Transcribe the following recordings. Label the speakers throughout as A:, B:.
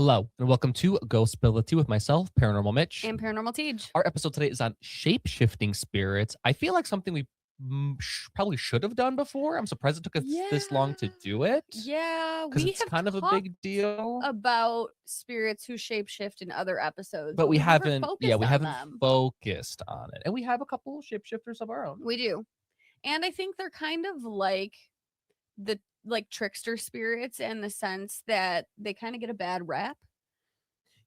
A: Hello, and welcome to Ghostbility with myself, Paranormal Mitch.
B: And Paranormal Tej.
A: Our episode today is on shape-shifting spirits. I feel like something we probably should have done before. I'm surprised it took us this long to do it.
B: Yeah,
A: Because
B: we
A: it's
B: have
A: kind of a big deal.
B: about spirits who shapeshift in other episodes,
A: But we
B: never
A: haven't,
B: focused
A: we
B: on
A: haven't
B: them.
A: focused on it. And we have a couple shapeshifters of our own.
B: We do. And I think they're kind of like the trickster spirits in the sense that they kind of get a bad rap.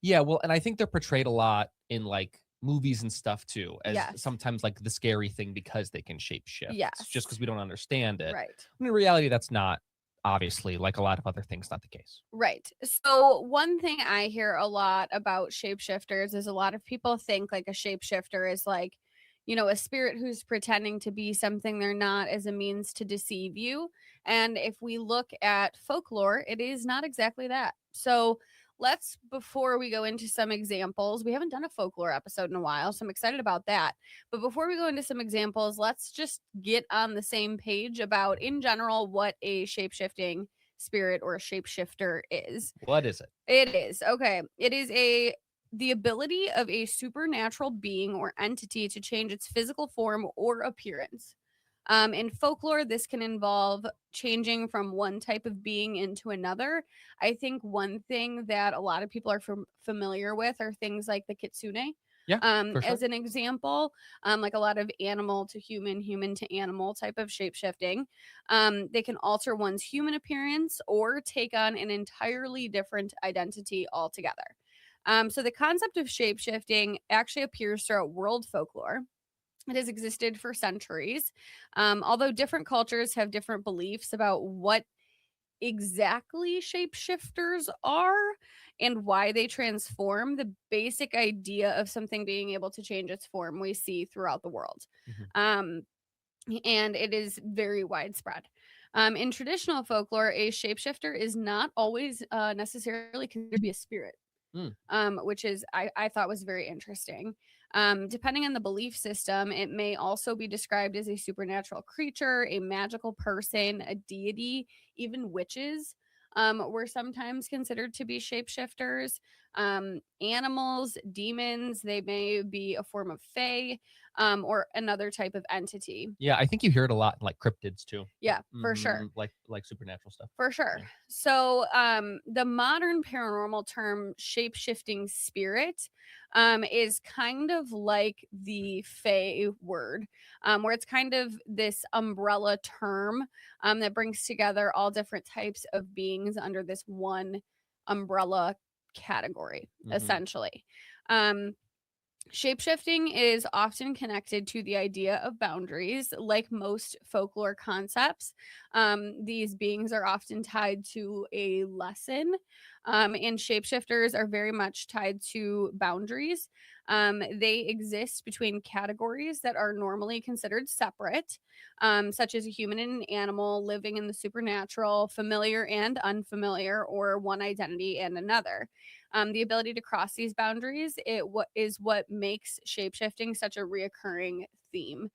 A: Yeah, well, and I think they're portrayed a lot in like movies and stuff too, as
B: Yes.
A: sometimes like the scary thing because they can shapeshift.
B: Yes.
A: Just because we don't understand it.
B: Right.
A: When in reality, that's not obviously, like a lot of other things, not the case.
B: Right. So one thing I hear a lot about shapeshifters is a lot of people think like a shapeshifter is like, you know, a spirit who's pretending to be something they're not as a means to deceive you. And if we look at folklore, it is not exactly that. So before we go into some examples, we haven't done a folklore episode in a while, so I'm excited about that. But before we go into some examples, let's just get on the same page about, in general, what a shapeshifting spirit or a shapeshifter is.
A: What is it?
B: It is. Okay. It is the ability of a supernatural being or entity to change its physical form or appearance. In folklore, this can involve changing from one type of being into another. I think one thing that a lot of people are familiar with are things like the kitsune.
A: Yeah, for sure.
B: As an example, like a lot of animal to human, human to animal type of shapeshifting. They can alter one's human appearance or take on an entirely different identity altogether. So the concept of shapeshifting actually appears throughout world folklore. It has existed for centuries. Although different cultures have different beliefs about what exactly shapeshifters are and why they transform, the basic idea of something being able to change its form we see throughout the world. And it is very widespread. In traditional folklore, a shapeshifter is not always necessarily considered to be a spirit. Which is I thought was very interesting. Depending on the belief system, it may also be described as a supernatural creature, a magical person, a deity. Even witches were sometimes considered to be shapeshifters. Animals, demons, they may be a form of fae or another type of entity.
A: Yeah, I think you hear it a lot in like cryptids too.
B: Yeah, for sure.
A: Like supernatural stuff.
B: For sure.
A: Yeah.
B: So the modern paranormal term shapeshifting spirit is kind of like the fae word, where it's kind of this umbrella term that brings together all different types of beings under this one umbrella category, essentially. Shapeshifting is often connected to the idea of boundaries. Like most folklore concepts, these beings are often tied to a lesson, and shapeshifters are very much tied to boundaries. They exist between categories that are normally considered separate, such as a human and an animal living in the supernatural, familiar and unfamiliar, or one identity and another. The ability to cross these boundaries is what makes shapeshifting such a reoccurring theme.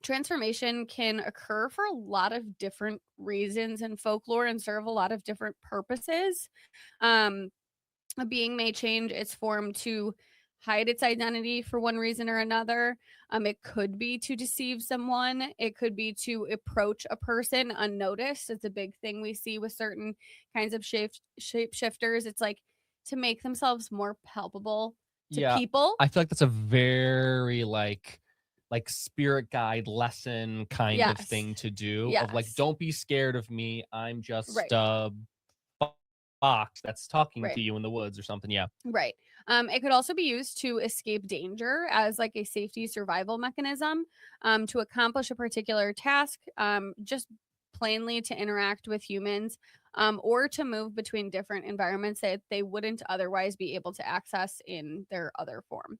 B: Transformation can occur for a lot of different reasons in folklore and serve a lot of different purposes. A being may change its form to hide its identity for one reason or another. It could be to deceive someone. It could be to approach a person unnoticed. It's a big thing we see with certain kinds of shapeshifters. It's like to make themselves more palpable to people.
A: I feel like that's a very like spirit guide lesson kind of thing to do. Of like, don't be scared of me. I'm just a fox that's talking to you in the woods or something. Yeah.
B: Right. It could also be used to escape danger as like a safety survival mechanism, to accomplish a particular task, just plainly to interact with humans, or to move between different environments that they wouldn't otherwise be able to access in their other form.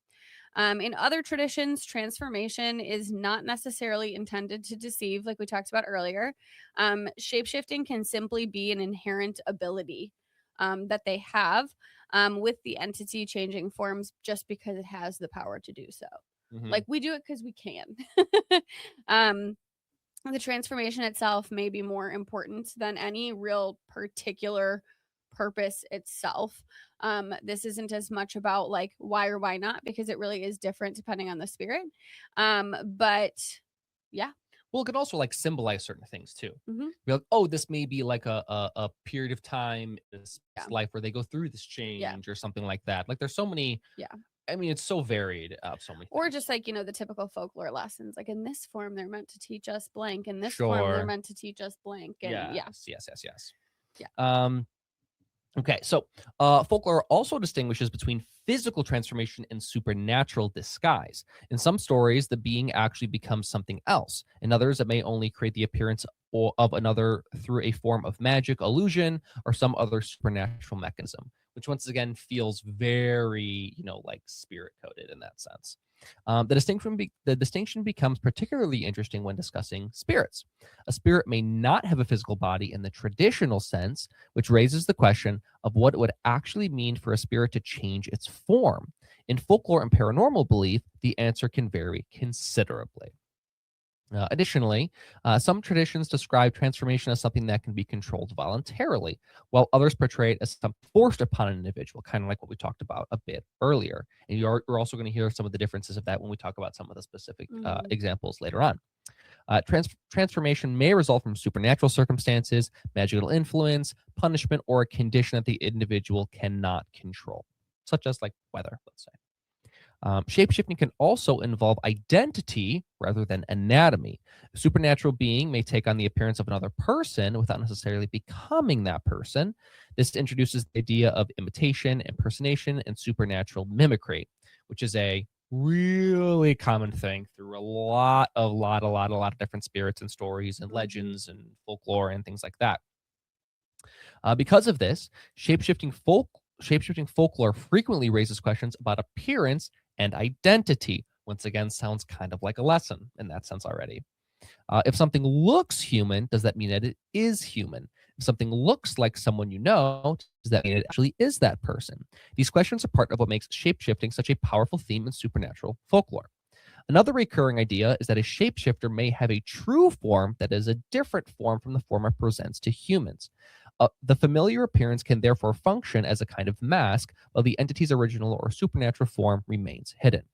B: In other traditions, transformation is not necessarily intended to deceive, like we talked about earlier. Shapeshifting can simply be an inherent ability that they have, with the entity changing forms just because it has the power to do so. Like we do it because we can. The transformation itself may be more important than any real particular purpose itself. This isn't as much about like why or why not, because it really is different depending on the spirit. But yeah.
A: Well, it could also like symbolize certain things too.
B: Mm-hmm.
A: Be like, oh, this may be like a period of time in this
B: Yeah.
A: life where they go through this
B: Yeah.
A: change or something like that. Like there's so many.
B: Yeah.
A: I mean, it's so varied of so many
B: Or
A: things.
B: just like, the typical folklore lessons. Like in this form, they're meant to teach us blank. In this form, they're
A: Sure.
B: meant to teach us blank. And yeah.
A: Yes.
B: Yeah.
A: Okay, so folklore also distinguishes between physical transformation and supernatural disguise. In some stories, the being actually becomes something else. In others, it may only create the appearance of another through a form of magic, illusion, or some other supernatural mechanism, which once again feels very, like spirit coded in that sense. The distinction becomes particularly interesting when discussing spirits. A spirit may not have a physical body in the traditional sense, which raises the question of what it would actually mean for a spirit to change its form. In folklore and paranormal belief, the answer can vary considerably. Additionally, some traditions describe transformation as something that can be controlled voluntarily, while others portray it as something forced upon an individual, kind of like what we talked about a bit earlier. And you're also going to hear some of the differences of that when we talk about some of the specific examples later on. Transformation may result from supernatural circumstances, magical influence, punishment, or a condition that the individual cannot control, such as like weather, let's say. Shapeshifting can also involve identity rather than anatomy. A supernatural being may take on the appearance of another person without necessarily becoming that person. This introduces the idea of imitation, impersonation, and supernatural mimicry, which is a really common thing through a lot of different spirits and stories and legends and folklore and things like that. Because of this, shapeshifting folklore frequently raises questions about appearance and identity. Once again, sounds kind of like a lesson in that sense already. If something looks human, does that mean that it is human? If something looks like someone you know, does that mean it actually is that person? These questions are part of what makes shapeshifting such a powerful theme in supernatural folklore. Another recurring idea is that a shapeshifter may have a true form that is a different form from the form it presents to humans. The familiar appearance can therefore function as a kind of mask, while the entity's original or supernatural form remains hidden.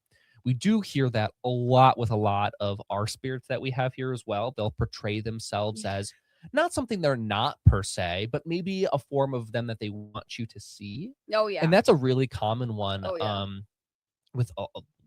A: We do hear that a lot with a lot of our spirits that we have here as well. They'll portray themselves as not something they're not per se, but maybe a form of them that they want you to see.
B: Oh, yeah.
A: And that's a really common one
B: Oh, yeah.
A: with,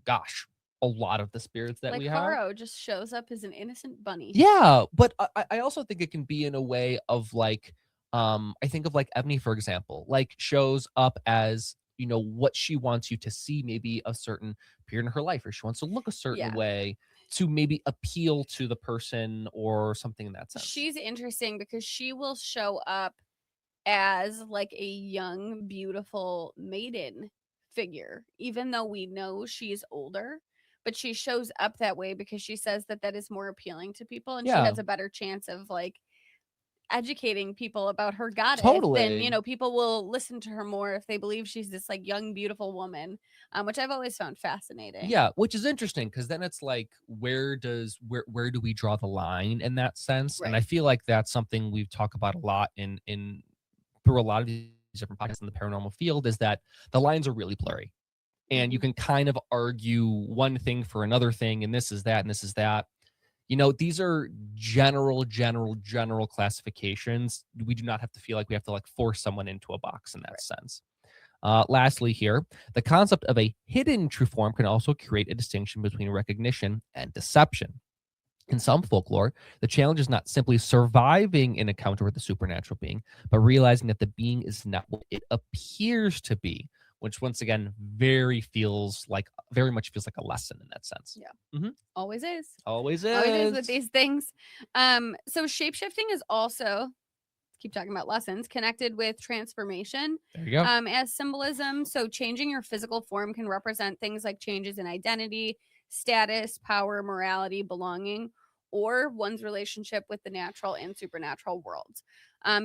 A: gosh, a lot of the spirits that
B: like
A: we have.
B: Haro just shows up as an innocent bunny.
A: Yeah, but I also think it can be in a way of like, I think of like Ebony, for example, like shows up as, what she wants you to see, maybe a certain period in her life, or she wants to look a certain way to maybe appeal to the person or something in that sense.
B: She's interesting because she will show up as like a young, beautiful maiden figure, even though we know she's older. But she shows up that way because she says that that is more appealing to people, and she has a better chance of like educating people about her goddess.
A: Totally.
B: Then people will listen to her more if they believe she's this like young, beautiful woman, which I've always found fascinating.
A: Yeah, which is interesting because then it's like, where do we draw the line in that sense?
B: Right.
A: And I feel like that's something we've talked about a lot in through a lot of these different podcasts in the paranormal field, is that the lines are really blurry. And you can kind of argue one thing for another thing, and this is that, and this is that. These are general classifications. We do not have to feel like we have to like force someone into a box in that sense. Lastly, here, the concept of a hidden true form can also create a distinction between recognition and deception. In some folklore, the challenge is not simply surviving an encounter with a supernatural being, but realizing that the being is not what it appears to be, which once again very much feels like a lesson in that sense.
B: Yeah. Always is.
A: Always is.
B: Always is with these things. So shapeshifting is also, keep talking about lessons, connected with transformation.
A: There you go.
B: As symbolism. So changing your physical form can represent things like changes in identity, status, power, morality, belonging, or one's relationship with the natural and supernatural worlds.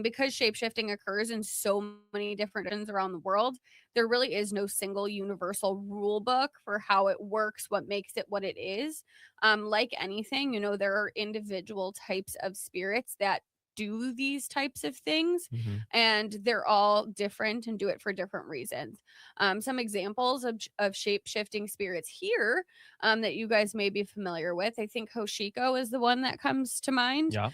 B: Because shapeshifting occurs in so many different regions around the world, there really is no single universal rule book for how it works, what makes it what it is. Like anything, there are individual types of spirits that do these types of things,
A: Mm-hmm.
B: and they're all different and do it for different reasons. Some examples of shape-shifting spirits here that you guys may be familiar with. I think Hoshiko is the one that comes to mind.
A: Yeah.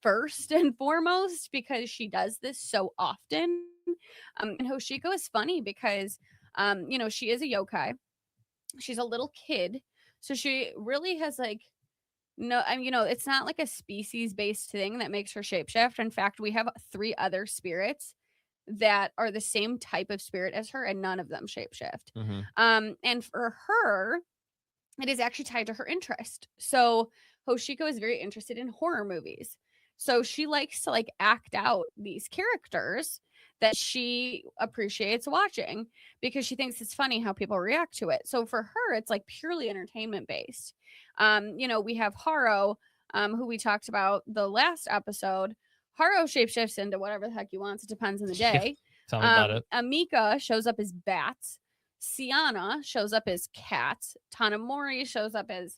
B: First and foremost, because she does this so often. And Hoshiko is funny because, she is a yokai. She's a little kid. So she really has like no, I mean, it's not like a species based thing that makes her shapeshift. In fact, we have 3 other spirits that are the same type of spirit as her, and none of them shapeshift.
A: Mm-hmm.
B: And for her, it is actually tied to her interest. So Hoshiko is very interested in horror movies. So she likes to like act out these characters that she appreciates watching because she thinks it's funny how people react to it. So for her, it's like purely entertainment based. We have Haro, who we talked about the last episode. Haro shapeshifts into whatever the heck he wants. It depends on the day.
A: Tell me about it.
B: Amika shows up as bats. Siana shows up as cats. Tanamori shows up as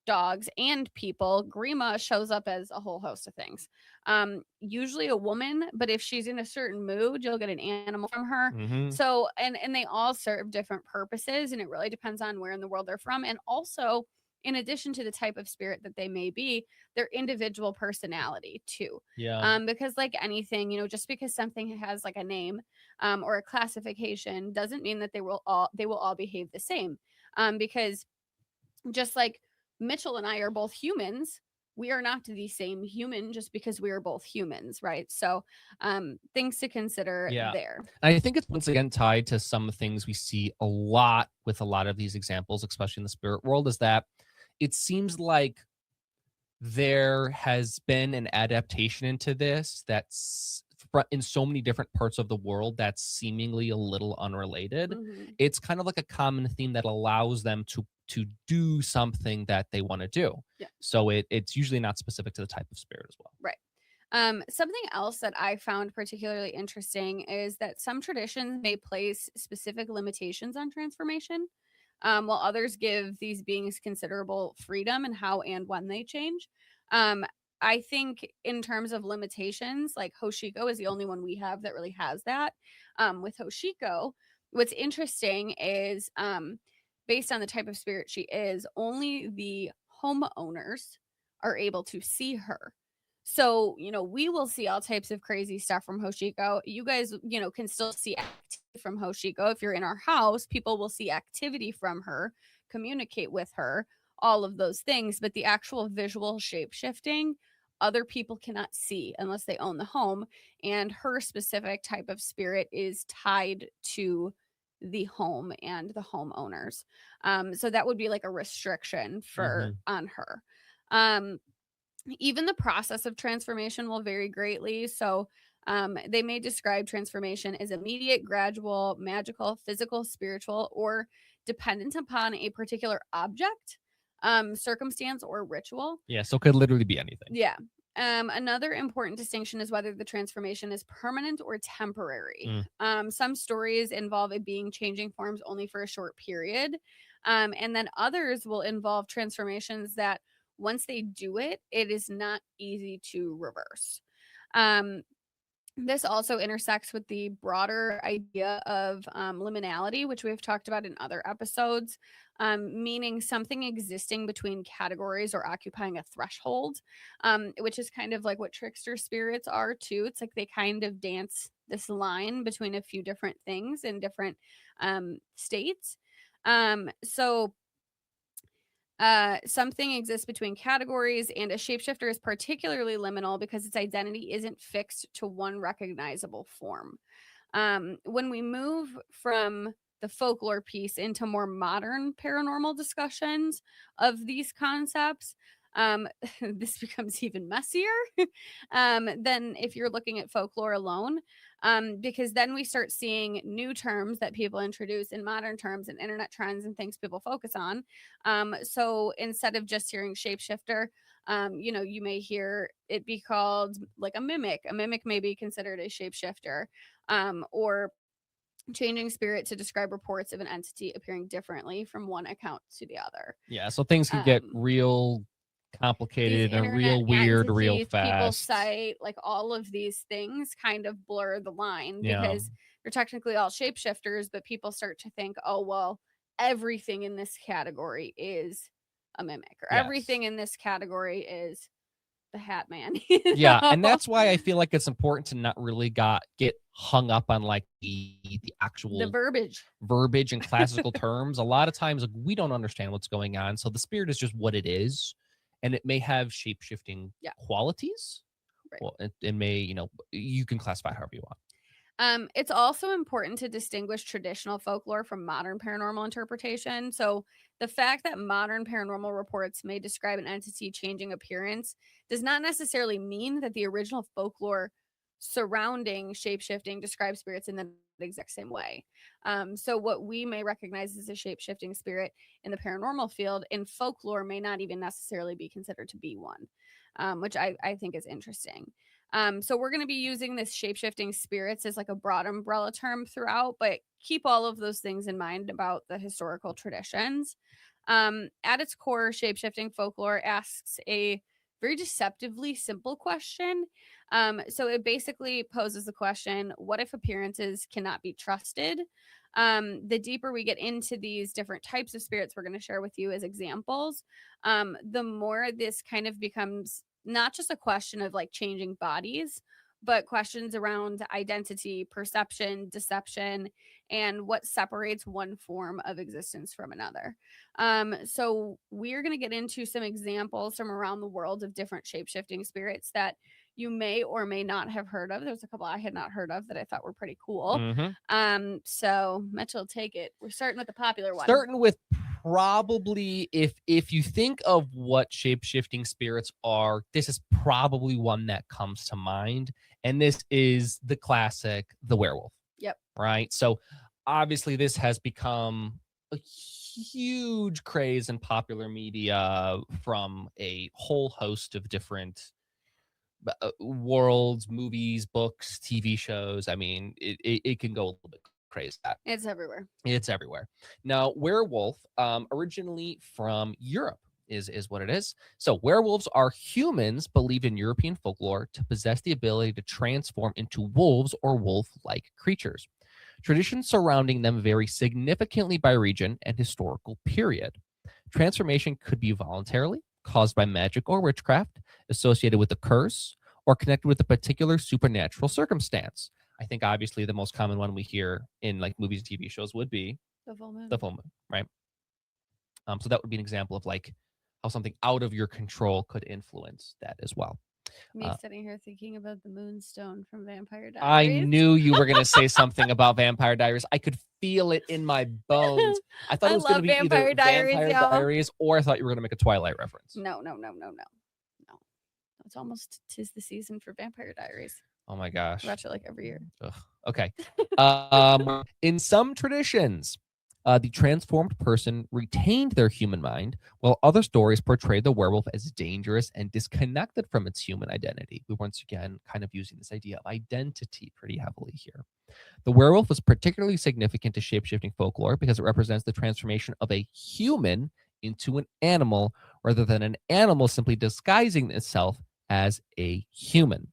B: dogs and people. Grima shows up as a whole host of things. Usually a woman, but if she's in a certain mood, you'll get an animal from her.
A: Mm-hmm.
B: So, and they all serve different purposes, and it really depends on where in the world they're from. And also, in addition to the type of spirit that they may be, their individual personality too.
A: Yeah.
B: Because like anything, just because something has like a name or a classification doesn't mean that they will all behave the same. Because just like Mitchell and I are both humans, we are not the same human just because we are both humans, right? So things to consider there.
A: I think it's once again tied to some things we see a lot with a lot of these examples, especially in the spirit world, is that it seems like there has been an adaptation into this that's in so many different parts of the world that's seemingly a little unrelated.
B: Mm-hmm.
A: It's kind of like a common theme that allows them to do something that they want to do.
B: Yeah.
A: So it's usually not specific to the type of spirit as well.
B: Right. Something else that I found particularly interesting is that some traditions may place specific limitations on transformation, while others give these beings considerable freedom in how and when they change. I think in terms of limitations, like Hoshiko is the only one we have that really has that. With Hoshiko, what's interesting is based on the type of spirit she is, only the homeowners are able to see her. So, we will see all types of crazy stuff from Hoshiko. You guys, can still see activity from Hoshiko. If you're in our house, people will see activity from her, communicate with her, all of those things. But the actual visual shape shifting, other people cannot see unless they own the home. And her specific type of spirit is tied to the home and the homeowners. So that would be like a restriction on her. Even the process of transformation will vary greatly. So they may describe transformation as immediate, gradual, magical, physical, spiritual, or dependent upon a particular object, circumstance, or ritual.
A: Yeah, so it could literally be anything.
B: Yeah. Another important distinction is whether the transformation is permanent or temporary. Some stories involve a being changing forms only for a short period. And then others will involve transformations that once they do it, it is not easy to reverse. This also intersects with the broader idea of liminality, which we've talked about in other episodes, meaning something existing between categories or occupying a threshold, which is kind of like what trickster spirits are too. It's like they kind of dance this line between a few different things in different states. So something exists between categories, and a shapeshifter is particularly liminal because its identity isn't fixed to one recognizable form. When we move from the folklore piece into more modern paranormal discussions of these concepts, this becomes even messier than if you're looking at folklore alone. Because then we start seeing new terms that people introduce in modern terms and internet trends and things people focus on. So instead of just hearing shapeshifter, you may hear it be called like a mimic. A mimic may be considered a shapeshifter, or changing spirit to describe reports of an entity appearing differently from one account to the other.
A: Yeah, so things can get real complicated and real weird, real fast.
B: People cite, like all of these things kind of blur the line because they're technically all shapeshifters, but people start to think, oh, well, everything in this category is a mimic, or everything in this category is the Hat Man.
A: Yeah, and that's why I feel like it's important to not really get hung up on like the actual verbiage and classical terms. A lot of times like, we don't understand what's going on, so the spirit is just what it is, and it may have shape-shifting qualities. Right. Well, it may, you can classify however you want.
B: It's also important to distinguish traditional folklore from modern paranormal interpretation. So the fact that modern paranormal reports may describe an entity changing appearance does not necessarily mean that the original folklore surrounding shapeshifting describes spirits in the exact same way. So what we may recognize as a shapeshifting spirit in the paranormal field, in folklore, may not even necessarily be considered to be one, which I think is interesting. So we're going to be using this shapeshifting spirits as like a broad umbrella term throughout, but keep all of those things in mind about the historical traditions. At its core, shapeshifting folklore asks a very deceptively simple question. So it basically poses the question, what if appearances cannot be trusted? The deeper we get into these different types of spirits we're going to share with you as examples, the more this kind of becomes not just a question of like changing bodies, but questions around identity, perception, deception, and what separates one form of existence from another. So we're going to get into some examples from around the world of different shape-shifting spirits that you may or may not have heard of. There's a couple I had not heard of that I thought were pretty cool. So Mitchell, take it. We're starting with the popular one.
A: Starting with probably, if you think of what shape-shifting spirits are, this is probably one that comes to mind. And this is the classic, the werewolf.
B: Yep.
A: Right? So obviously this has become a huge craze in popular media from a whole host of different worlds, movies, books, TV shows. I mean, it can go a little bit crazy.
B: It's everywhere.
A: It's everywhere. Now, werewolf, originally from Europe, is what it is. So werewolves are humans believed in European folklore to possess the ability to transform into wolves or wolf-like creatures. Traditions surrounding them vary significantly by region and historical period. Transformation could be voluntarily, caused by magic or witchcraft, associated with a curse, or connected with a particular supernatural circumstance. I think obviously the most common one we hear in like movies and TV shows would be
B: the full moon.
A: The full moon, right? So that would be an example of like how something out of your control could influence that as well.
B: Me sitting here thinking about the Moonstone from Vampire Diaries.
A: I knew you were going to say something about Vampire Diaries. I could feel it in my bones. I thought it was going to be either Vampire Diaries or I thought you were going to make a Twilight reference.
B: No. It's almost 'tis the season for Vampire Diaries.
A: Oh my gosh.
B: I watch it like every year.
A: Ugh. Okay. In some traditions, the transformed person retained their human mind, while other stories portray the werewolf as dangerous and disconnected from its human identity. We once again kind of using this idea of identity pretty heavily here. The werewolf was particularly significant to shapeshifting folklore because it represents the transformation of a human into an animal, rather than an animal simply disguising itself as a human.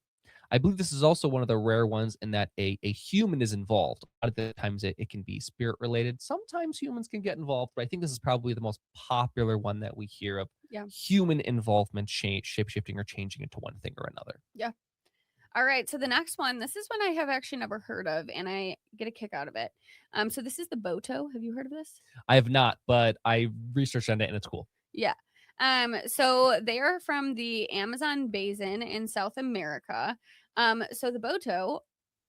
A: I believe this is also one of the rare ones in that a human is involved. A lot of the times it can be spirit related. Sometimes humans can get involved, but I think this is probably the most popular one that we hear of human involvement, shape-shifting or changing into one thing or another.
B: Yeah. All right. So the next one, this is one I have actually never heard of, and I get a kick out of it. So this is the Boto. Have you heard of this?
A: I have not, but I researched on it and it's cool.
B: Yeah. So they are from the Amazon basin in South America. So the Boto,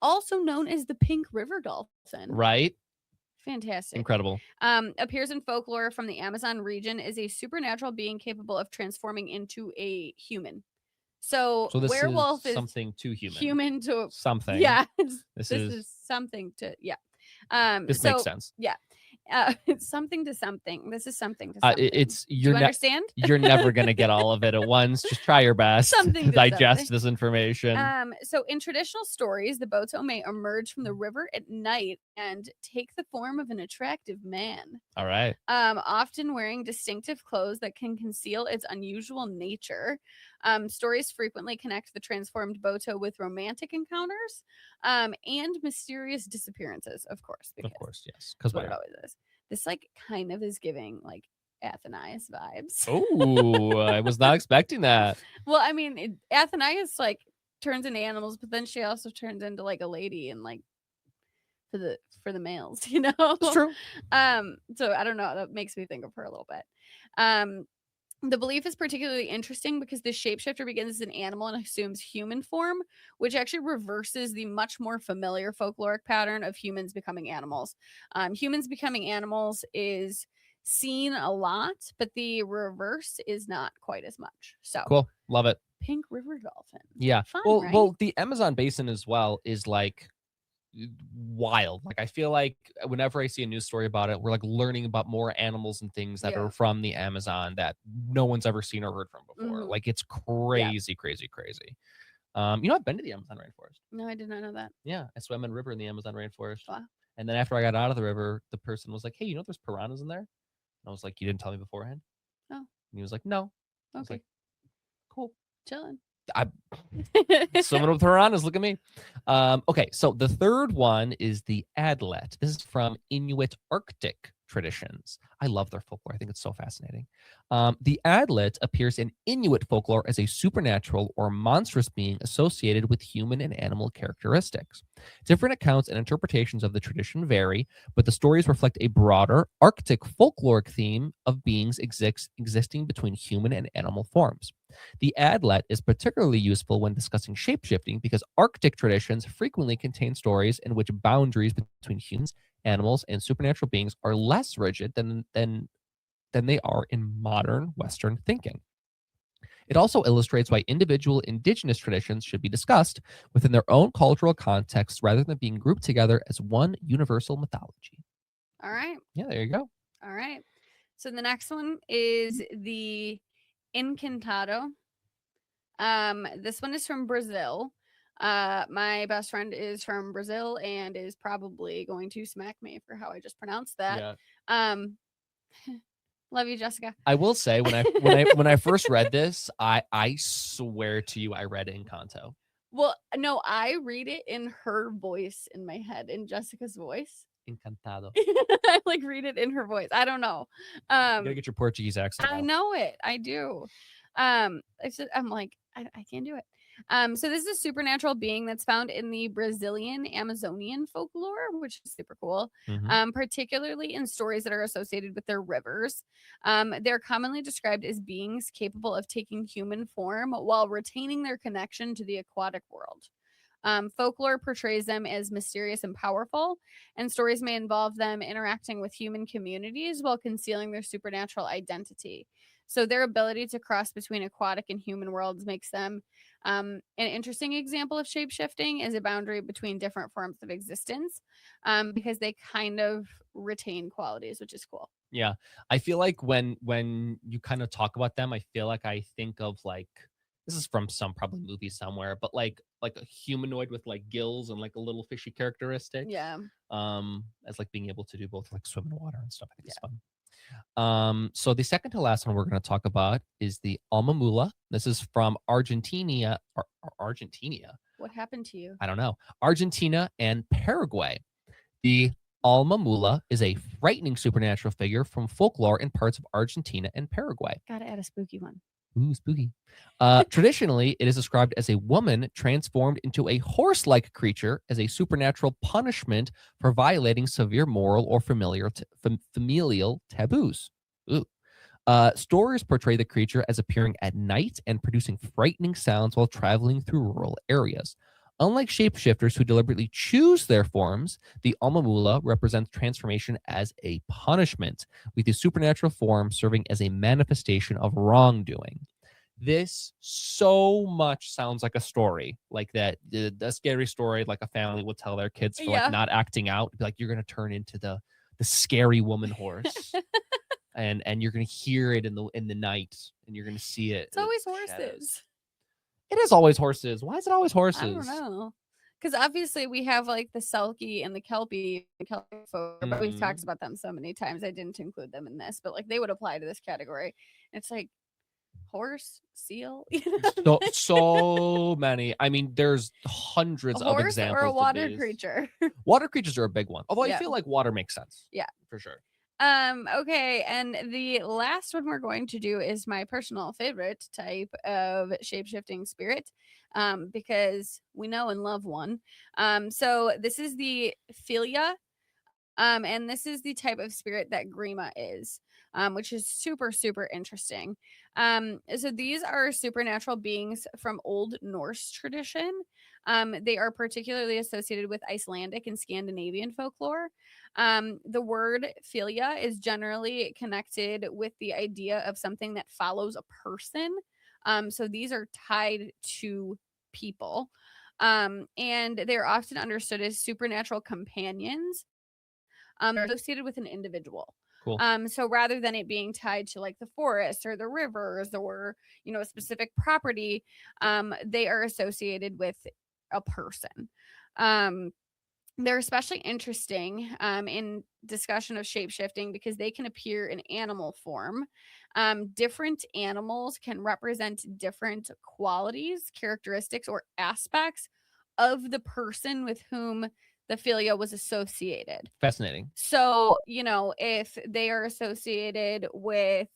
B: also known as the pink river dolphin.
A: Right.
B: Fantastic.
A: Incredible.
B: Appears in folklore from the Amazon region as a supernatural being capable of transforming into a human. So
A: this
B: werewolf
A: is something to human.
B: Human to
A: something.
B: Yeah.
A: This
B: is something to, yeah.
A: This makes sense.
B: Yeah. It's something to something. This is something to something. Do
A: you
B: understand?
A: You're never gonna get all of it at once. Just try your best to digest this information.
B: So in traditional stories, the Boto may emerge from the river at night and take the form of an attractive man.
A: All right.
B: Often wearing distinctive clothes that can conceal its unusual nature. Stories frequently connect the transformed Boto with romantic encounters and mysterious disappearances, of course.
A: Of course, yes.
B: Because what it always is. This like kind of is giving like Athenias vibes.
A: Oh, I was not expecting that.
B: Well, I mean, Athenias like turns into animals, but then she also turns into like a lady and like for the males, you know.
A: It's true.
B: So I don't know. That makes me think of her a little bit. The belief is particularly interesting because the shapeshifter begins as an animal and assumes human form, which actually reverses the much more familiar folkloric pattern of humans becoming animals. Humans becoming animals is seen a lot, but the reverse is not quite as much. So
A: cool. Love it.
B: Pink river dolphin.
A: Yeah.
B: Fun, right?
A: Well, the Amazon basin as well is like wild. Like I feel like whenever I see a news story about it, we're like learning about more animals and things that are from the Amazon that no one's ever seen or heard from before. Like it's crazy. You know, I've been to the Amazon rainforest.
B: No, I did not know that.
A: Yeah, I swam in a river in the Amazon rainforest.
B: Wow.
A: And then after I got out of the river, the person was like, "Hey, you know there's piranhas in there?" And I was like, "You didn't tell me beforehand?"
B: Oh.
A: And he was like, "No."
B: Okay.
A: I was like, "Cool,
B: chilling."
A: Swimming with piranhas. Look at me. Okay, so the third one is the Adlet. This is from Inuit Arctic traditions. I love their folklore. I think it's so fascinating. The Adlet appears in Inuit folklore as a supernatural or monstrous being associated with human and animal characteristics. Different accounts and interpretations of the tradition vary, but the stories reflect a broader Arctic folkloric theme of beings existing between human and animal forms. The Adlet is particularly useful when discussing shapeshifting because Arctic traditions frequently contain stories in which boundaries between humans, animals, and supernatural beings are less rigid than they are in modern Western thinking. It also illustrates why individual indigenous traditions should be discussed within their own cultural context rather than being grouped together as one universal mythology.
B: All right.
A: Yeah, there you go.
B: All right. So the next one is the Encantado. This one is from Brazil. My best friend is from Brazil and is probably going to smack me for how I just pronounced that. Yeah. Love you, Jessica.
A: I will say when I first read this, I swear to you, I read Encanto.
B: Well, no, I read it in her voice in my head, in Jessica's voice.
A: Encantado.
B: I like read it in her voice. I don't know.
A: You gotta get your Portuguese accent.
B: I know it. I do. I'm like, I can't do it. So this is a supernatural being that's found in the Brazilian Amazonian folklore, which is super cool. Particularly in stories that are associated with their rivers. They're commonly described as beings capable of taking human form while retaining their connection to the aquatic world. Folklore portrays them as mysterious and powerful, and stories may involve them interacting with human communities while concealing their supernatural identity. So their ability to cross between aquatic and human worlds makes them an interesting example of shapeshifting as a boundary between different forms of existence, because they kind of retain qualities, which is cool.
A: Yeah, I feel like when you kind of talk about them, I feel like I think of like, this is from some probably movie somewhere, but like a humanoid with like gills and like a little fishy characteristic.
B: Yeah.
A: As like being able to do both like swim in water and stuff. I think it's fun. So the second to last one we're going to talk about is the Almamula. This is from Argentina. Argentina.
B: What happened to you?
A: I don't know. Argentina and Paraguay. The Almamula is a frightening supernatural figure from folklore in parts of Argentina and Paraguay.
B: Gotta add a spooky one.
A: Ooh, spooky. Traditionally, it is described as a woman transformed into a horse-like creature as a supernatural punishment for violating severe moral or familial taboos. Ooh. Stories portray the creature as appearing at night and producing frightening sounds while traveling through rural areas. Unlike shapeshifters who deliberately choose their forms, the Almamula represents transformation as a punishment, with the supernatural form serving as a manifestation of wrongdoing. This so much sounds like a story, like that the scary story like a family would tell their kids for like not acting out. Be like, you're gonna turn into the the scary woman horse. And you're gonna hear it in the night, and you're gonna see it.
B: It's always
A: shadows.
B: horses.
A: It is always horses. Why is it always horses?
B: I don't know. Because obviously we have like the Selkie and the Kelpie folk, but we've talked about them so many times. I didn't include them in this, but like they would apply to this category. It's like horse, seal,
A: so many. I mean, there's hundreds of examples.
B: Or a water creature.
A: Water creatures are a big one. Although I feel like water makes sense.
B: Yeah,
A: for sure.
B: Okay, and the last one we're going to do is my personal favorite type of shape-shifting spirit, because we know and love one. So this is the Philia, and this is the type of spirit that Grima is, which is super, super interesting. So these are supernatural beings from Old Norse tradition. They are particularly associated with Icelandic and Scandinavian folklore. The word philia is generally connected with the idea of something that follows a person. So these are tied to people. And they're often understood as supernatural companions, associated with an individual.
A: Cool.
B: So rather than it being tied to like the forest or the rivers or, a specific property, they are associated with a person. They're especially interesting in discussion of shapeshifting because they can appear in animal form. Different animals can represent different qualities, characteristics, or aspects of the person with whom the philia was associated.
A: Fascinating.
B: So, if they are associated with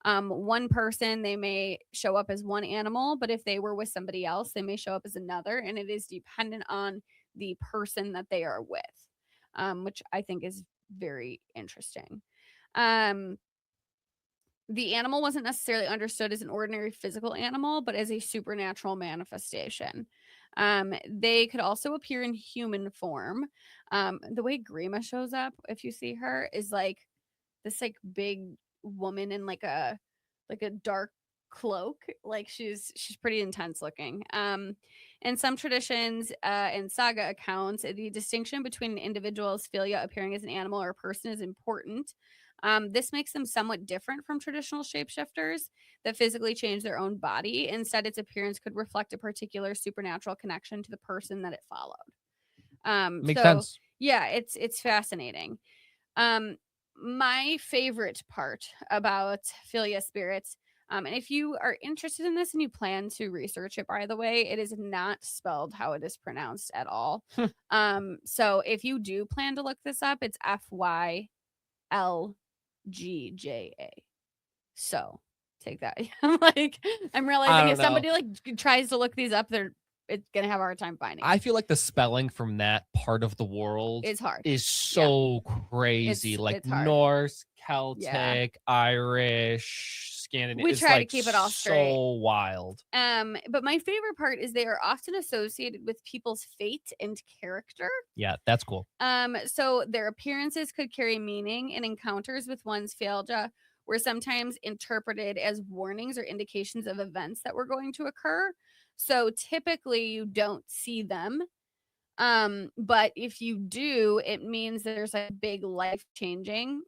B: one person, they may show up as one animal, but if they were with somebody else, they may show up as another, and it is dependent on the person that they are with, which I think is very interesting. The animal wasn't necessarily understood as an ordinary physical animal, but as a supernatural manifestation. They could also appear in human form. The way Grima shows up, if you see her, is like this like big woman in like a dark cloak. Like she's pretty intense looking. In some traditions and saga accounts, the distinction between an individual's philia appearing as an animal or a person is important. This makes them somewhat different from traditional shapeshifters that physically change their own body. Instead, its appearance could reflect a particular supernatural connection to the person that it followed.
A: Makes sense.
B: Yeah, it's fascinating. My favorite part about philia spirits, and if you are interested in this and you plan to research it, by the way, it is not spelled how it is pronounced at all. So if you do plan to look this up, it's FYLGJA. So take that. I'm realizing if somebody tries to look these up, it's gonna have a hard time finding.
A: I feel like the spelling from that part of the world
B: is hard.
A: Is so crazy. It's Norse, Celtic, Irish, Scandinavian.
B: We try to keep it all straight.
A: So wild.
B: But my favorite part is they are often associated with people's fate and character.
A: Yeah, that's cool.
B: So their appearances could carry meaning, and encounters with one's philia were sometimes interpreted as warnings or indications of events that were going to occur. So typically you don't see them. But if you do, it means there's a big life-changing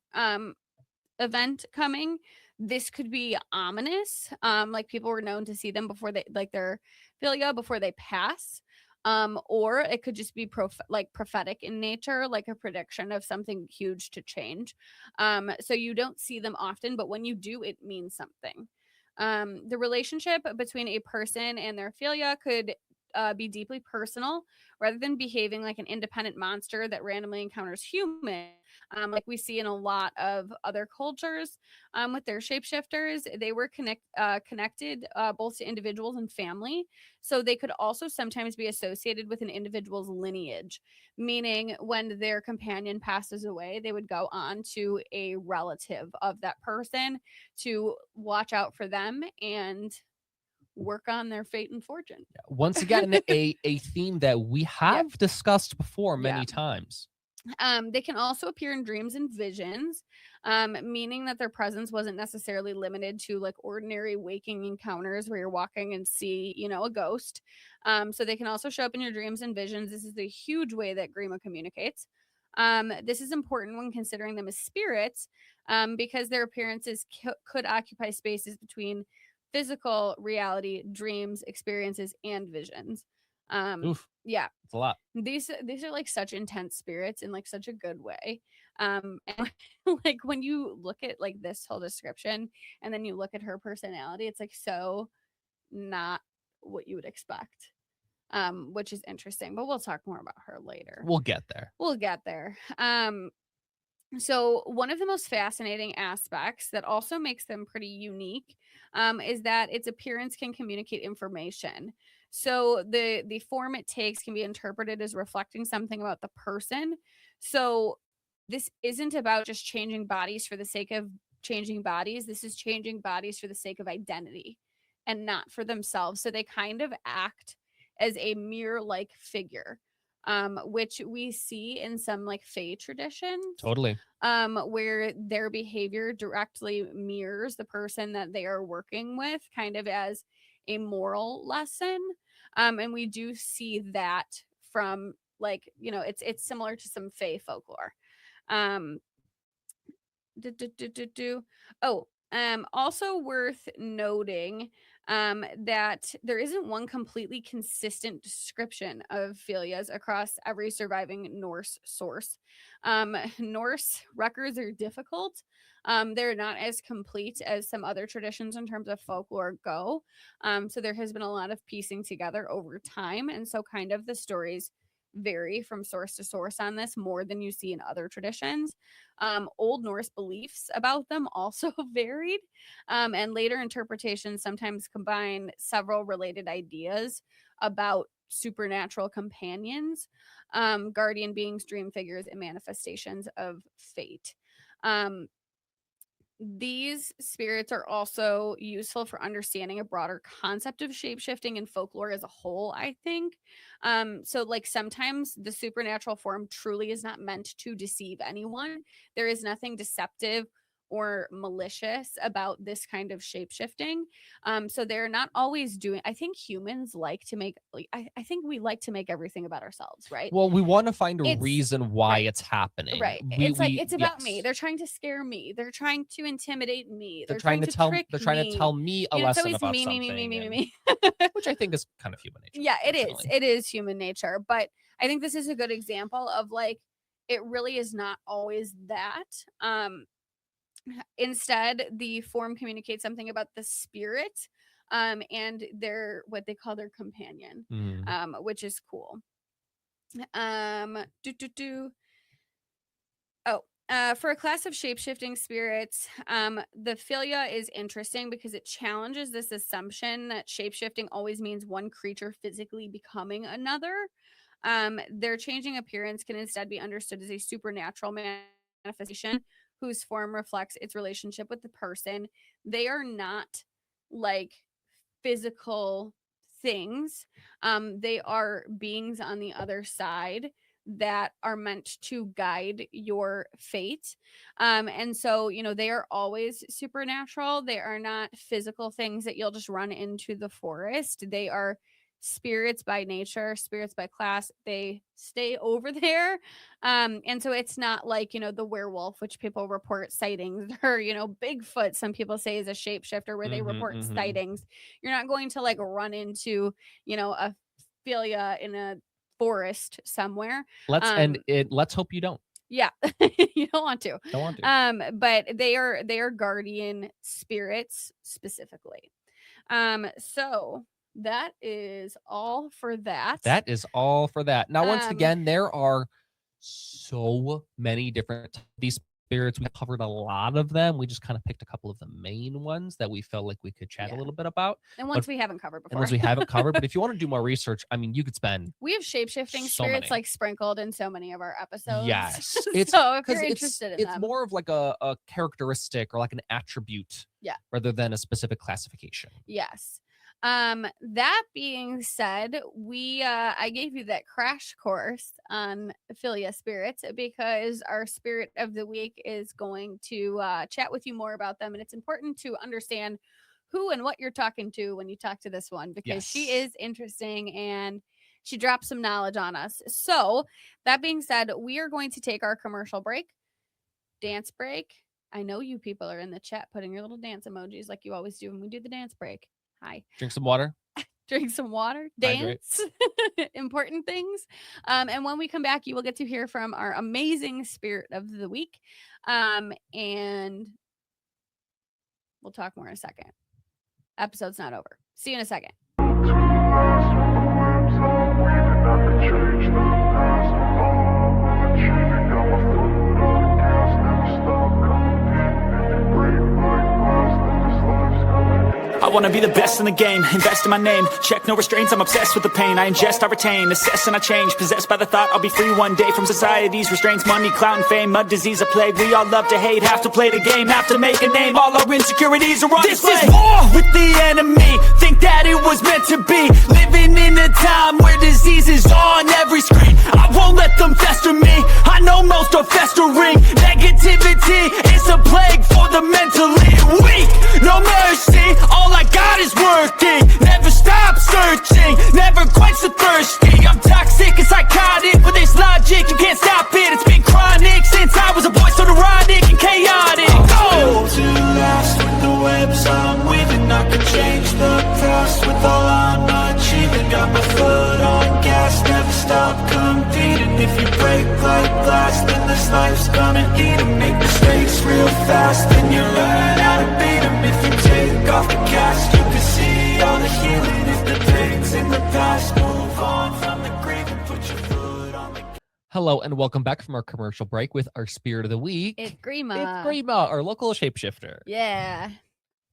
B: event coming. This could be ominous. Like people were known to see them before they their philia before they pass. Or it could just be prophetic in nature, like a prediction of something huge to change. So you don't see them often, but when you do, it means something. The relationship between a person and their philia could be deeply personal rather than behaving like an independent monster that randomly encounters humans. Like we see in a lot of other cultures with their shapeshifters, they were connected both to individuals and family. So they could also sometimes be associated with an individual's lineage, meaning when their companion passes away, they would go on to a relative of that person to watch out for them and work on their fate and fortune.
A: Once again, a theme that we have discussed before many times.
B: They can also appear in dreams and visions, meaning that their presence wasn't necessarily limited to like ordinary waking encounters where you're walking and see, a ghost. So they can also show up in your dreams and visions. This is a huge way that Grima communicates. This is important when considering them as spirits, because their appearances could occupy spaces between physical reality, dreams, experiences, and visions.
A: Oof.
B: Yeah,
A: it's a lot.
B: These are like such intense spirits in like such a good way. And like when you look at like this whole description and then you look at her personality, it's like so not what you would expect. Which is interesting, but we'll talk more about her later.
A: We'll get there.
B: We'll get there. So one of the most fascinating aspects that also makes them pretty unique, is that its appearance can communicate information. So the form it takes can be interpreted as reflecting something about the person. So this isn't about just changing bodies for the sake of changing bodies. This is changing bodies for the sake of identity and not for themselves. So they kind of act as a mirror-like figure, which we see in some like Fae traditions.
A: Totally.
B: Where their behavior directly mirrors the person that they are working with, kind of as a moral lesson. And we do see that from like, you know, it's similar to some Fae folklore. Um, Also worth noting, that there isn't one completely consistent description of Philias across every surviving Norse source. Norse records are difficult. They're not as complete as some other traditions in terms of folklore go. So there has been a lot of piecing together over time. And so kind of the stories vary from source to source on this more than you see in other traditions. Old Norse beliefs about them also varied, and later interpretations sometimes combine several related ideas about supernatural companions, guardian beings, dream figures, and manifestations of fate. Um, these spirits are also useful for understanding a broader concept of shapeshifting and folklore as a whole, I think. So like sometimes the supernatural form truly is not meant to deceive anyone. There is nothing deceptive or malicious about this kind of shapeshifting. So they're not always doing, I think humans like to make, like, I think we like to make everything about ourselves, right?
A: Well, we want to find a reason why it's happening.
B: Right. It's like it's about me. They're trying to scare me. They're trying to intimidate me. They're trying to trick
A: They're trying to tell me a lesson about
B: me,
A: something.
B: Me.
A: Which I think is kind of human nature.
B: Yeah, it is. It is human nature. But I think this is a good example of like it really is not always that. Instead, the form communicates something about the spirit, and their what they call their companion, which is cool. For a class of shapeshifting spirits, the Philia is interesting because it challenges this assumption that shapeshifting always means one creature physically becoming another. Their changing appearance can instead be understood as a supernatural manifestation whose form reflects its relationship with the person. They are not like physical things. They are beings on the other side that are meant to guide your fate. And so, you know, they are always supernatural. They are not physical things that you'll just run into the forest. They are spirits by nature, spirits by class. They stay over there. And so it's not like, you know, the werewolf, which people report sightings, or, you know, Bigfoot, some people say is a shapeshifter where they report sightings. You're not going to like run into, you know, a Philia in a forest somewhere.
A: Let's hope you don't.
B: Yeah. You don't want to. But they are guardian spirits specifically. So that is all for that.
A: That is all for that. Now, once again, there are so many different these spirits. We covered a lot of them. We just kind of picked a couple of the main ones that we felt like we could chat a little bit about.
B: And ones we haven't covered before.
A: And ones we haven't covered. But if you want to do more research, I mean, you could spend.
B: We have shapeshifting spirits like sprinkled in so many of our episodes.
A: Yes.
B: It's so if you're interested in them.
A: It's more of like a characteristic or like an attribute.
B: Yeah.
A: Rather than a specific classification.
B: Yes. That being said, I gave you that crash course on Philia spirits because our spirit of the week is going to chat with you more about them, and it's important to understand who and what you're talking to when you talk to this one because she is interesting and she dropped some knowledge on us. So that being said, we are going to take our commercial break, dance break. I know you people are in the chat putting your little dance emojis like you always do when we do the dance break. Hi.
A: Drink some water.
B: Drink some water, dance, important things. And when we come back, you will get to hear from our amazing spirit of the week. And we'll talk more in a second. Episode's not over. See you in a second.
C: I wanna be the best in the game, invest in my name. Check no restraints, I'm obsessed with the pain. I ingest, I retain, assess and I change. Possessed by the thought I'll be free one day from society's restraints. Money, clout and fame, mud, disease, a plague. We all love to hate, have to play the game, have to make a name. All our insecurities are on display. This is war with the enemy, think that it was meant to be. Living in a time where disease is on every screen. I won't let them fester me, I know most are festering. Negativity is a plague for the mentally weak. No mercy, all I got is working. Never stop searching, never quench the thirsty. I'm toxic and psychotic, with this logic you can't stop it. It's been chronic since I was a boy, so neurotic and chaotic. I'm built to last with the webs I'm weaving. I could change the past with all I'm achieving. Got my foot on gas, never stop competing. If you break like glass, then this life's gonna eat 'em. Make mistakes real fast, then you learn how to beat 'em. If you take off the cast, you can see all the healing. If the things in the past, move on from the grave and put your foot on the...
A: Hello and welcome back from our commercial break with our spirit of the week.
B: It's Grima.
A: It's Grima, our local shapeshifter.
B: Yeah.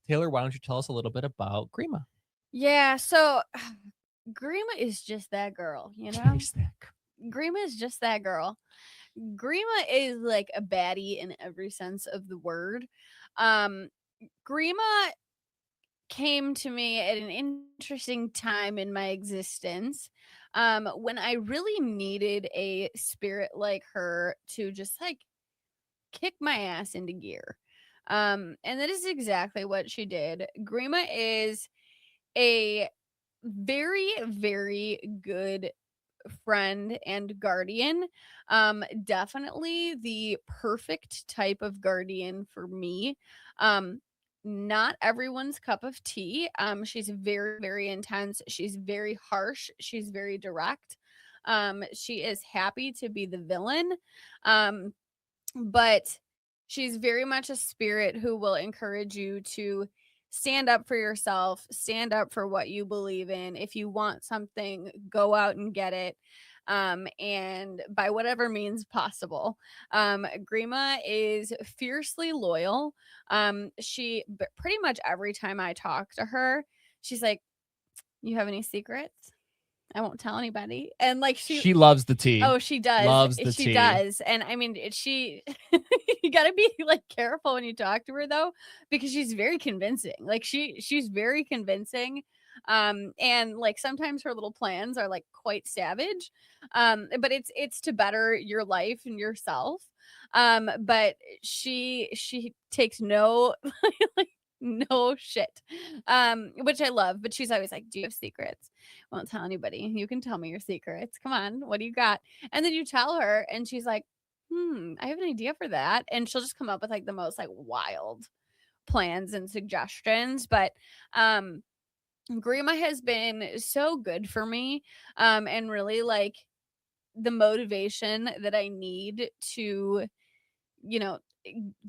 A: Taylor, why don't you tell us a little bit about Grima?
B: Yeah, so Grima is just that girl, you know? Grima is just that girl. Grima is like a baddie in every sense of the word. Grima came to me at an interesting time in my existence, when I really needed a spirit like her to just like kick my ass into gear. And that is exactly what she did. Grima is a very, very good friend and guardian. Definitely the perfect type of guardian for me. Not everyone's cup of tea. She's very, very intense. She's very harsh. She's very direct. She is happy to be the villain. But she's very much a spirit who will encourage you to stand up for yourself, stand up for what you believe in. If you want something, go out and get it. And by whatever means possible. Grima is fiercely loyal. She pretty much every time I talk to her, she's like, "You have any secrets? I won't tell anybody." And like she
A: loves the tea.
B: Oh, she does.
A: Loves the tea.
B: She does. And I mean, she you got to be like careful when you talk to her though, because she's very convincing. Like she's very convincing. And like sometimes her little plans are like quite savage. But it's to better your life and yourself. But she takes no like no shit, which I love. But she's always like, "Do you have secrets? Won't tell anybody. You can tell me your secrets. Come on, what do you got?" And then you tell her and she's like, I have an idea for that. And she'll just come up with like the most like wild plans and suggestions. But Grima has been so good for me, and really like the motivation that I need to, you know,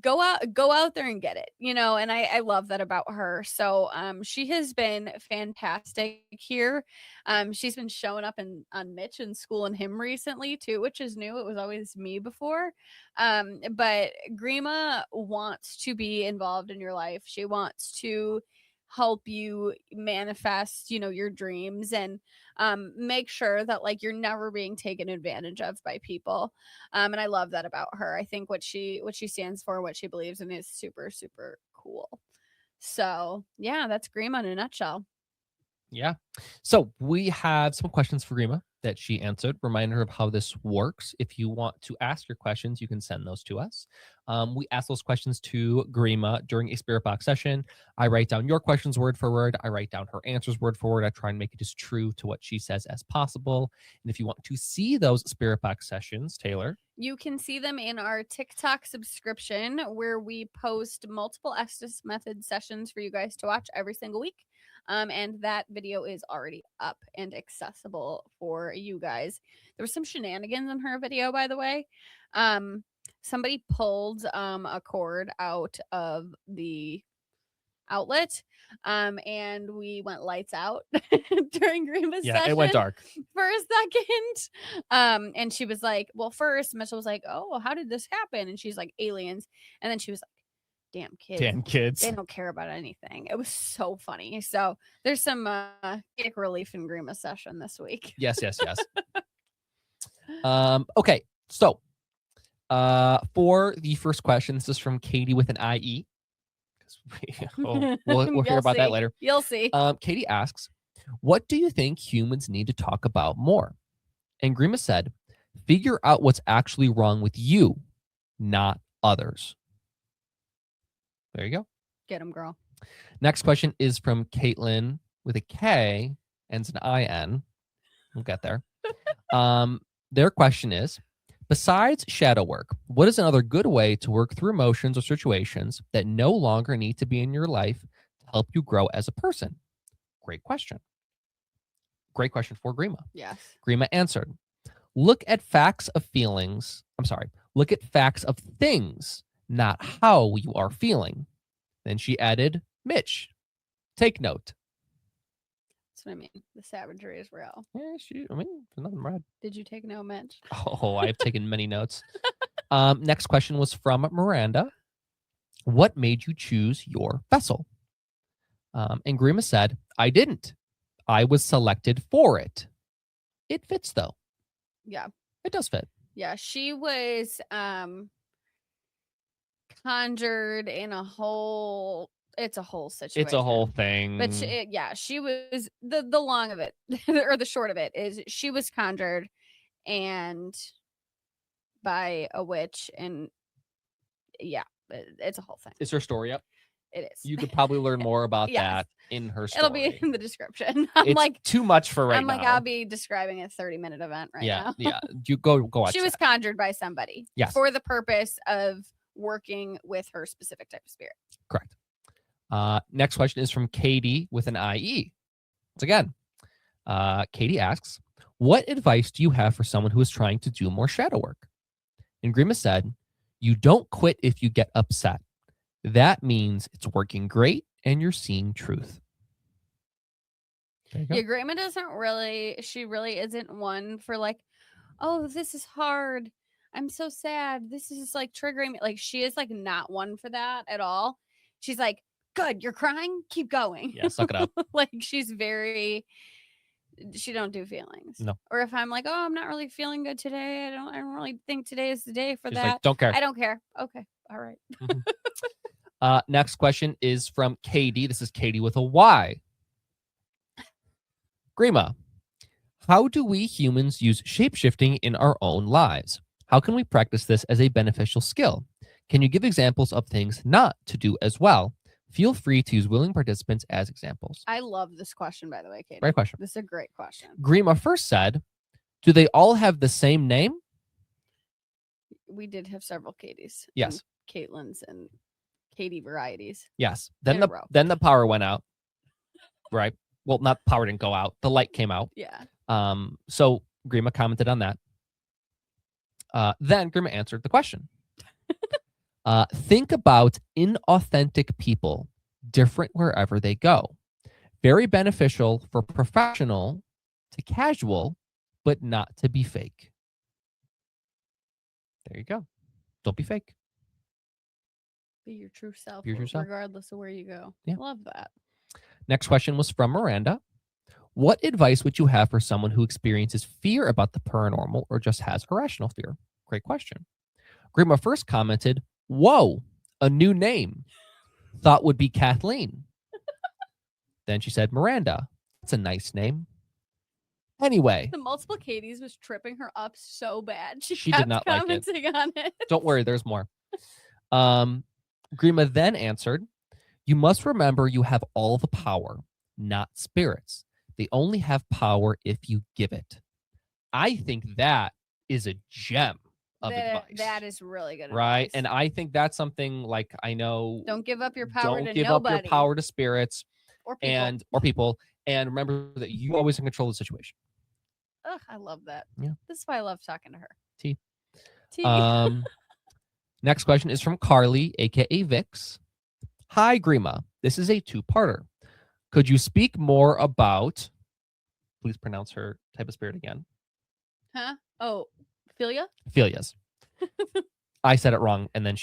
B: go out there and get it, you know. And I love that about her. So she has been fantastic here. She's been showing up on Mitch and school and him recently too, which is new. It was always me before. But Grima wants to be involved in your life. She wants to help you manifest, you know, your dreams, and make sure that like you're never being taken advantage of by people. And I love that about her. I think what she stands for, what she believes in, is super, super cool. So yeah, that's Grima in a nutshell.
A: Yeah. So we have some questions for Grima. that she answered. Remind her of how this works. If you want to ask your questions, you can send those to us. We ask those questions to Grima during a Spirit Box session. I write down your questions word for word. I write down her answers word for word. I try and make it as true to what she says as possible. And if you want to see those Spirit Box sessions, Taylor,
B: you can see them in our TikTok subscription, where we post multiple Estes Method sessions for you guys to watch every single week. And that video is already up and accessible for you guys. There was some shenanigans in her video, by the way. Somebody pulled a cord out of the outlet, and we went lights out during Grima's session.
A: It went dark
B: for a second. And she was like, well, first Mitchell was like, oh, how did this happen? And she's like, aliens. And then she was like, damn kids. They don't care about anything. It was so funny. So there's some kick relief in Grima session this week.
A: Yes. Okay. So for the first question, this is from Katie with an IE. We'll hear about that later.
B: You'll see.
A: Katie asks, what do you think humans need to talk about more? And Grima said, figure out what's actually wrong with you, not others. There you go.
B: Get him, girl.
A: Next question is from Caitlin with a K, ends in IN. We'll get there. Their question is, besides shadow work, what is another good way to work through emotions or situations that no longer need to be in your life to help you grow as a person? Great question. Great question for Grima.
B: Yes.
A: Grima answered, look at facts of things, not how you are feeling. Then she added, Mitch, take note.
B: That's what I mean. The savagery is real.
A: Yeah, there's nothing red.
B: Did you take note, Mitch?
A: Oh, I've taken many notes. Next question was from Miranda. What made you choose your vessel? And Grima said, I didn't. I was selected for it. It fits, though.
B: Yeah.
A: It does fit.
B: Yeah, she was conjured in a whole... It's a whole situation.
A: It's a whole thing.
B: But she was the long of it, or the short of it is she was conjured and by a witch, and it's a whole thing.
A: Is her story up?
B: It is.
A: You could probably learn more about that in her story.
B: It'll be in the description.
A: It's like too much for right now.
B: I'm like, I'll be describing a 30-minute event now.
A: Yeah. You go watch.
B: She was conjured by somebody.
A: Yes.
B: For the purpose of working with her specific type of spirit.
A: Correct. Next question is from Katie with an IE. Once again, Katie asks, what advice do you have for someone who is trying to do more shadow work? And Grima said, you don't quit if you get upset. That means it's working great and you're seeing truth. There you go.
B: Yeah, Grima she really isn't one for like, oh, this is hard. I'm so sad. This is like triggering me. Like, she is like not one for that at all. She's like, good, you're crying, keep going.
A: Yeah, suck it up.
B: Like, she don't do feelings.
A: No.
B: Or if I'm like, oh, I'm not really feeling good today, I don't really think today is the day for that.
A: Like, don't care.
B: I don't care. Okay, all right.
A: Next question is from Katie. This is Katie with a Y. Grima, how do we humans use shapeshifting in our own lives? How can we practice this as a beneficial skill? Can you give examples of things not to do as well? Feel free to use willing participants as examples.
B: I love this question, by the way, Katie.
A: Great question.
B: This is a great question.
A: Grima first said, do they all have the same name?
B: We did have several Katies.
A: Yes.
B: Caitlins and Katie varieties.
A: Yes. Then the power went out. Right. Well, not power didn't go out. The light came out.
B: Yeah.
A: So Grima commented on that. Then Grima answered the question. Think about inauthentic people, different wherever they go. Very beneficial for professional to casual, but not to be fake. There you go. Don't be fake.
B: Be your true self,
A: Be your true self.
B: regardless of where you go.
A: Yeah.
B: Love that.
A: Next question was from Miranda. What advice would you have for someone who experiences fear about the paranormal or just has irrational fear? Great question. Grima first commented, whoa, a new name. Thought would be Kathleen. Then she said, Miranda, that's a nice name. Anyway.
B: The multiple Katies was tripping her up so bad. She
A: did
B: kept
A: not like it.
B: commenting on it.
A: Don't worry, there's more. Grima then answered, you must remember you have all the power, not spirits. They only have power if you give it. I think that is a gem of advice.
B: That is really good
A: right?
B: advice.
A: And I think that's something like I know.
B: Don't give up your power to
A: Don't give
B: nobody.
A: up your power to spirits
B: or people.
A: or people. And remember that you always in control of the situation.
B: Ugh, I love that.
A: Yeah.
B: This is why I love talking to her.
A: T.
B: T.
A: Next question is from Carly, aka Vix. Hi, Grima. This is a two-parter. Could you speak more about? Please pronounce her type of spirit again.
B: Huh? Oh, Philia?
A: Philias. I said it wrong, and then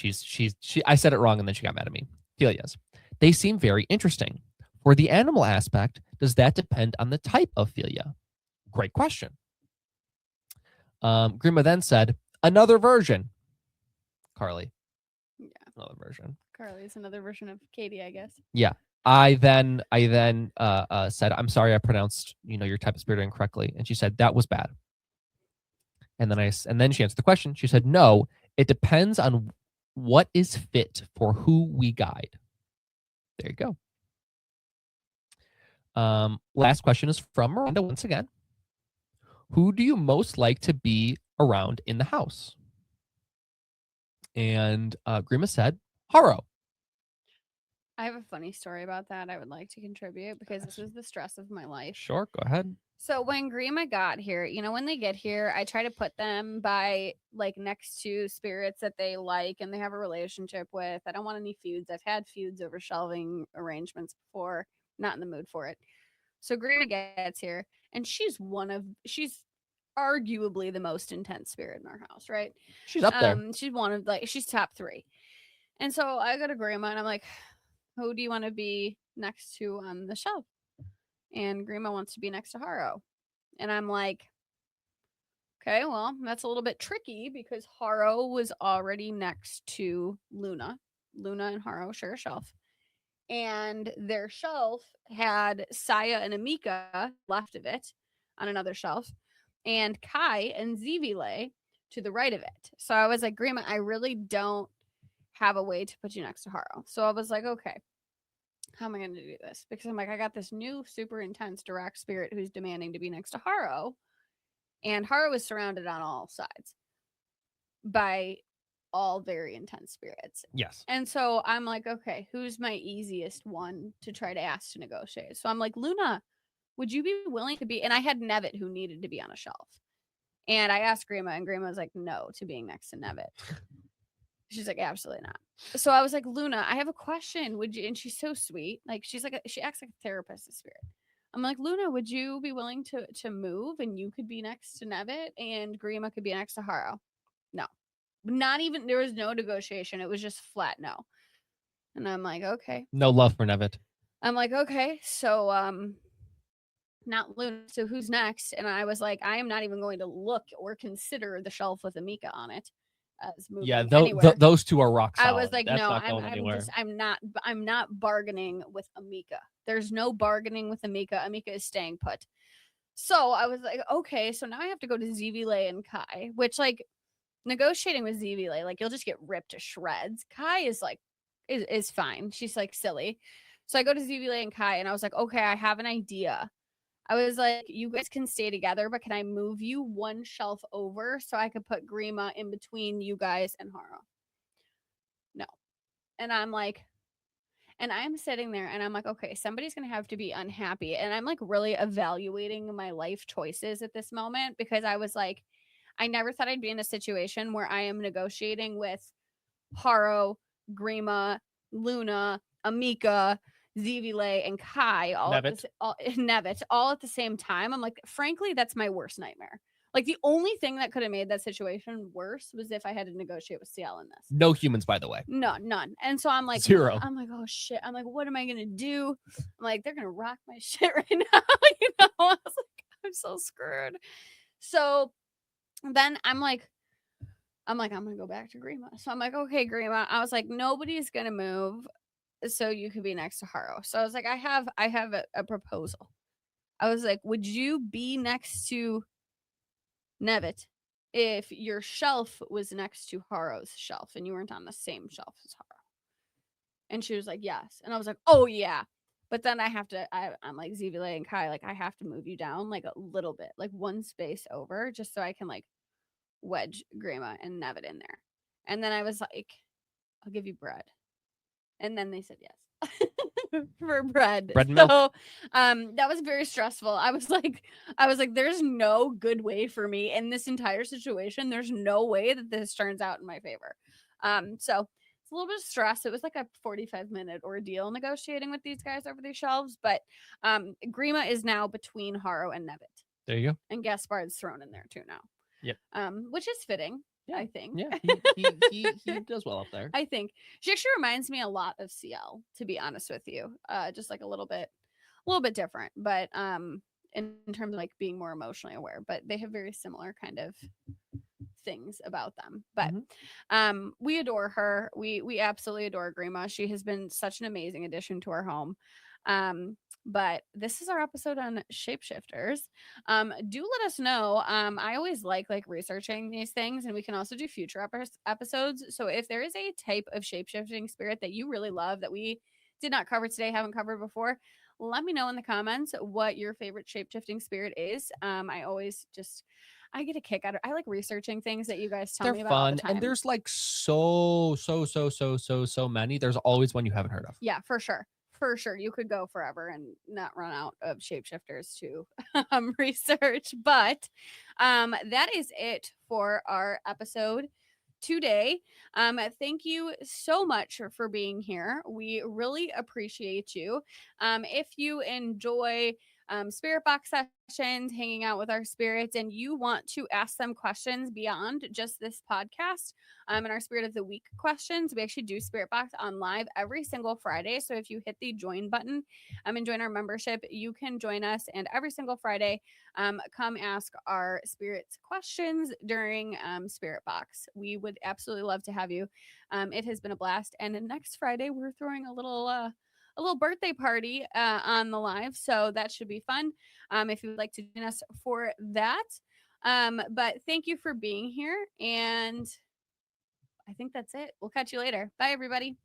A: I said it wrong, and then she got mad at me. Philias. They seem very interesting. For the animal aspect, does that depend on the type of philia? Great question. Grima then said, another version. Carly.
B: Yeah.
A: Another version.
B: Carly's another version of Katie, I guess.
A: Yeah. I then said, I'm sorry I pronounced, your type of spirit incorrectly. And she said, that was bad. And then she answered the question. She said, no, it depends on what is fit for who we guide. There you go. Last question is from Miranda once again. Who do you most like to be around in the house? And Grima said, Haro.
B: I have a funny story about that I would like to contribute because this was the stress of my life.
A: Sure, go ahead.
B: So when Grima got here, when they get here, I try to put them by next to spirits that they like and they have a relationship with. I don't want any feuds. I've had feuds over shelving arrangements before. Not in the mood for it. So Grima gets here and she's arguably the most intense spirit in our house, right?
A: She's up there.
B: She's top 3. And so I go to Grima and I'm like, who do you want to be next to on the shelf? And Grima wants to be next to Haro. And I'm like, okay, well, that's a little bit tricky because Haro was already next to Luna. Luna and Haro share a shelf. And their shelf had Saya and Amika left of it on another shelf. And Kai and Zivile to the right of it. So I was like, Grima, I really don't have a way to put you next to Haro. So I was like, okay, how am I going to do this? Because I'm like, I got this new super intense direct spirit who's demanding to be next to Haro. And Haro is surrounded on all sides by all very intense spirits.
A: Yes.
B: And so I'm like, okay, who's my easiest one to try to ask to negotiate? So I'm like, Luna, would you be willing to be? And I had Nevitt who needed to be on a shelf. And I asked Grima, and Grima was like, no to being next to Nevitt. She's like, absolutely not. So I was like, Luna, I have a question. Would you? And she's so sweet. She acts like a therapist, a spirit. I'm like, Luna, would you be willing to move and you could be next to Nevitt and Grima could be next to Haro? No. Not even, there was no negotiation. It was just flat no. And I'm like, okay.
A: No love for Nevitt.
B: I'm like, okay. So, not Luna. So who's next? And I was like, I am not even going to look or consider the shelf with Amika on it.
A: Yeah, those two are rock solid.
B: I was like,
A: that's
B: no, I'm not bargaining with Amika. There's no bargaining with Amika. Amika is staying put. So I was like, okay, so now I have to go to Zivile and Kai, which negotiating with Zivile, you'll just get ripped to shreds. Kai is fine. She's silly. So I go to Zivile and Kai and I was like, okay, I have an idea. I was like, you guys can stay together, but can I move you one shelf over so I could put Grima in between you guys and Haro? No. And I'm sitting there and I'm like, okay, somebody's going to have to be unhappy. And I'm really evaluating my life choices at this moment because I was like, I never thought I'd be in a situation where I am negotiating with Haro, Grima, Luna, Amika, Zivile, and Kai Nevitt all at the same time. I'm like, frankly, that's my worst nightmare. The only thing that could have made that situation worse was if I had to negotiate with CL in this.
A: No humans, by the way.
B: No, none. And so I'm like,
A: 0.
B: I'm like, oh shit. I'm like, what am I gonna do? I'm like, they're gonna rock my shit right now. I was like, I'm so screwed. So then I'm gonna go back to Grima. So I'm like, okay, Grima. I was like, nobody's gonna move. So you could be next to Haro. So I was like, I have a proposal. I was like, would you be next to Nevitt if your shelf was next to Haro's shelf and you weren't on the same shelf as Haro? And she was like, yes. And I was like, oh yeah. But then I'm like, Zevile and Kai, like, I have to move you down like a little bit, like one space over, just so I can like wedge Grima and Nevitt in there. And then I was like, I'll give you bread. And then they said yes. For bread.
A: Bread and milk.
B: So that was very stressful. I was like, there's no good way for me in this entire situation. There's no way that this turns out in my favor. So it's a little bit of stress. It was like a 45-minute ordeal negotiating with these guys over these shelves. But Grima is now between Haro and Nevitt.
A: There you go.
B: And Gaspard's thrown in there too now.
A: Yep.
B: Which is fitting.
A: Yeah.
B: I think.
A: Yeah, he does well up there.
B: I think she actually reminds me a lot of CL, to be honest with you. Just like a little bit different, but in terms of like being more emotionally aware. But they have very similar kind of things about them. But we adore her. We absolutely adore Grima. She has been such an amazing addition to our home. But this is our episode on shapeshifters. Do let us know. I always like researching these things, and we can also do future episodes. So if there is a type of shapeshifting spirit that you really love that we did not cover today, haven't covered before, let me know in the comments what your favorite shapeshifting spirit is. I get a kick out of it. I like researching things that you guys tell me about all the time.
A: And there's like so many. There's always one you haven't heard of.
B: Yeah, for sure. For sure. You could go forever and not run out of shapeshifters to research. But that is it for our episode today. Thank you so much for being here. We really appreciate you. If you enjoy spirit box sessions, hanging out with our spirits, and you want to ask them questions beyond just this podcast, and our Spirit of the Week questions, we actually do Spirit Box on live every single Friday. So if you hit the join button and join our membership, you can join us, and every single Friday, come ask our spirits questions during Spirit Box. We would absolutely love to have you. It has been a blast, and next Friday we're throwing a little birthday party on the live, so that should be fun if you would like to join us for that. But thank you for being here, and I think that's it. We'll catch you later. Bye, everybody.